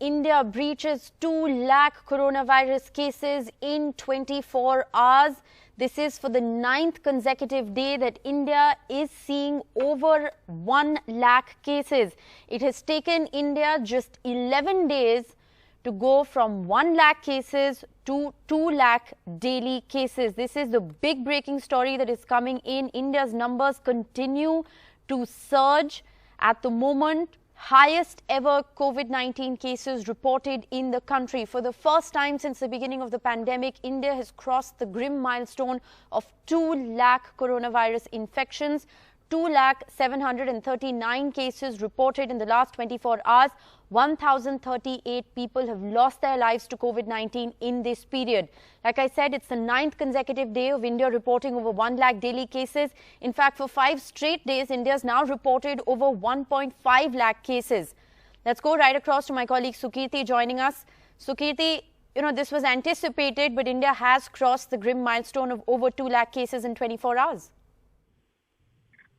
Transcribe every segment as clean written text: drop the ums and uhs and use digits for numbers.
India breaches 2 lakh coronavirus cases in 24 hours. This is for the 9th consecutive day that India is seeing over 1 lakh cases. It has taken India just 11 days to go from 1 lakh cases to 2 lakh daily cases. This is the big breaking story that is coming in. India's numbers continue to surge. At the moment, highest ever COVID-19 cases reported in the country. For the first time since the beginning of the pandemic, India has crossed the grim milestone of 2 lakh coronavirus infections. 2,739 cases reported in the last 24 hours. 1,038 people have lost their lives to COVID-19 in this period. Like I said, it's the 9th consecutive day of India reporting over 1 lakh daily cases. In fact, for 5 straight days, India's now reported over 1.5 lakh cases. Let's go right across to my colleague Sukirti joining us. Sukirti, this was anticipated, but India has crossed the grim milestone of over 2 lakh cases in 24 hours.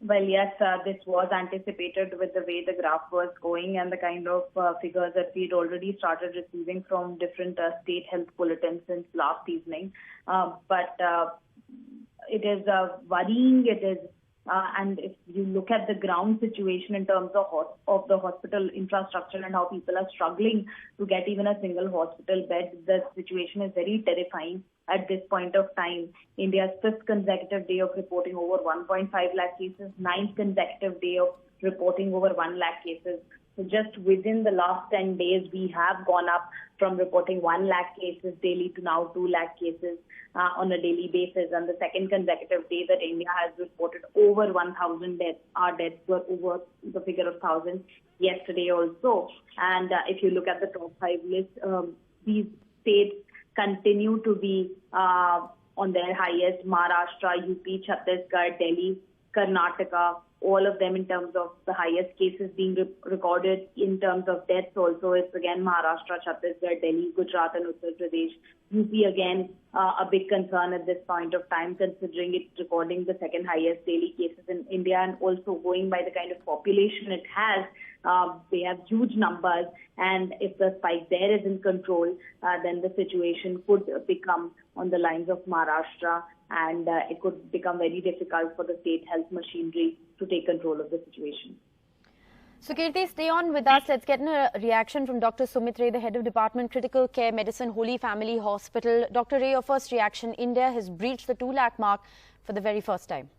Well, yes, this was anticipated with the way the graph was going and the kind of figures that we'd already started receiving from different state health bulletins since last evening. But it is worrying. It is, and if you look at the ground situation in terms of the hospital infrastructure and how people are struggling to get even a single hospital bed, the situation is very terrifying. At this point of time, India's 5th consecutive day of reporting over 1.5 lakh cases, 9th consecutive day of reporting over 1 lakh cases. So just within the last 10 days, we have gone up from reporting 1 lakh cases daily to now 2 lakh cases on a daily basis. And the 2nd consecutive day that India has reported over 1,000 deaths. Our deaths were over the figure of 1,000 yesterday also. And if you look at the top 5 list, these states continue to be on their highest: Maharashtra, UP, Chhattisgarh, Delhi, Karnataka, all of them in terms of the highest cases being recorded. In terms of deaths also, it's again Maharashtra, Chhattisgarh, Delhi, Gujarat and Uttar Pradesh. UP again a big concern at this point of time, considering it's recording the 2nd highest daily cases in India, and also going by the kind of population it has. They have huge numbers, and if the spike there is in control, then the situation could become on the lines of Maharashtra, and it could become very difficult for the state health machinery to take control of the situation. Sukirti, stay on with us. Let's get a reaction from Dr. Sumit Ray, the head of Department Critical Care Medicine, Holy Family Hospital. Dr. Ray, your first reaction: India has breached the 2 lakh mark for the very first time.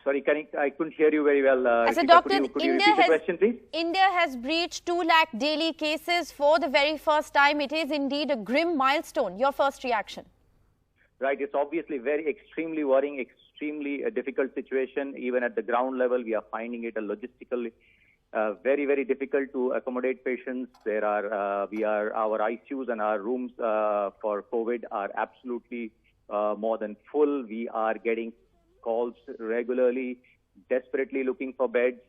Sorry, I couldn't hear you very well. As a doctor, could you repeat the question, please? India has breached 2 lakh daily cases for the very first time. It is indeed a grim milestone. Your first reaction? Right. It's obviously extremely worrying, extremely difficult situation. Even at the ground level, we are finding it a logistically very, very difficult to accommodate patients. Our ICUs and our rooms for COVID are absolutely more than full. We are getting calls regularly, desperately looking for beds,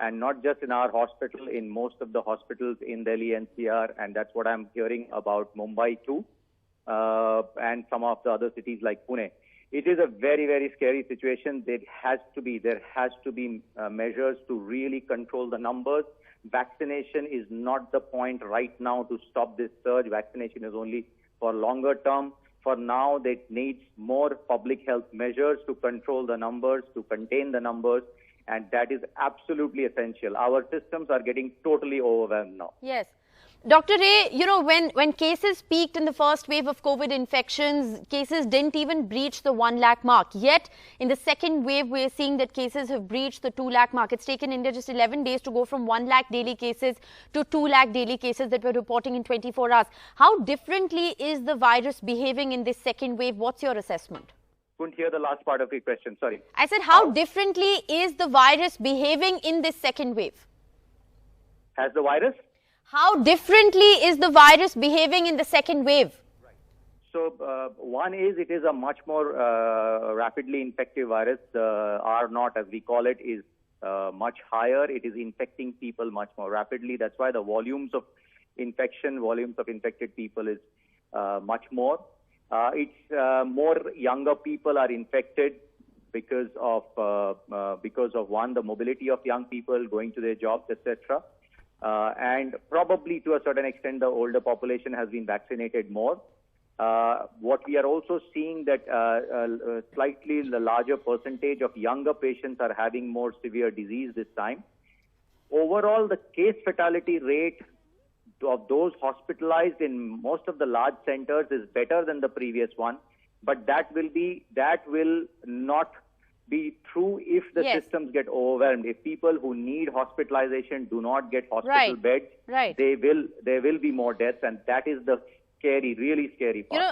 and not just in our hospital, in most of the hospitals in Delhi NCR, and that's what I'm hearing about Mumbai too, and some of the other cities like Pune. It is a very, very scary situation. There has to be measures to really control the numbers. Vaccination is not the point right now to stop this surge. Vaccination is only for longer term. For now, there needs more public health measures to control the numbers, to contain the numbers, and that is absolutely essential. Our systems are getting totally overwhelmed now. Yes. Dr. Ray, when cases peaked in the first wave of COVID infections, cases didn't even breach the 1 lakh mark. Yet, in the second wave, we're seeing that cases have breached the 2 lakh mark. It's taken India just 11 days to go from 1 lakh daily cases to 2 lakh daily cases that we're reporting in 24 hours. How differently is the virus behaving in this second wave? What's your assessment? Couldn't hear the last part of your question, sorry. I said, how differently is the virus behaving in this second wave? Has the virus? How differently is the virus behaving in the second wave? Right. So, one is it is a much more rapidly infective virus. The R0, as we call it, is much higher. It is infecting people much more rapidly. That's why the volumes of infected people is much more. It's more younger people are infected because of one, the mobility of young people going to their jobs, etc. and probably to a certain extent the older population has been vaccinated more. What we are also seeing that slightly the larger percentage of younger patients are having more severe disease this time. Overall, the case fatality rate of those hospitalized in most of the large centers is better than the previous one, but that will not be true if the systems get overwhelmed. If people who need hospitalization do not get hospital beds, there will be more deaths, and that is the really scary part.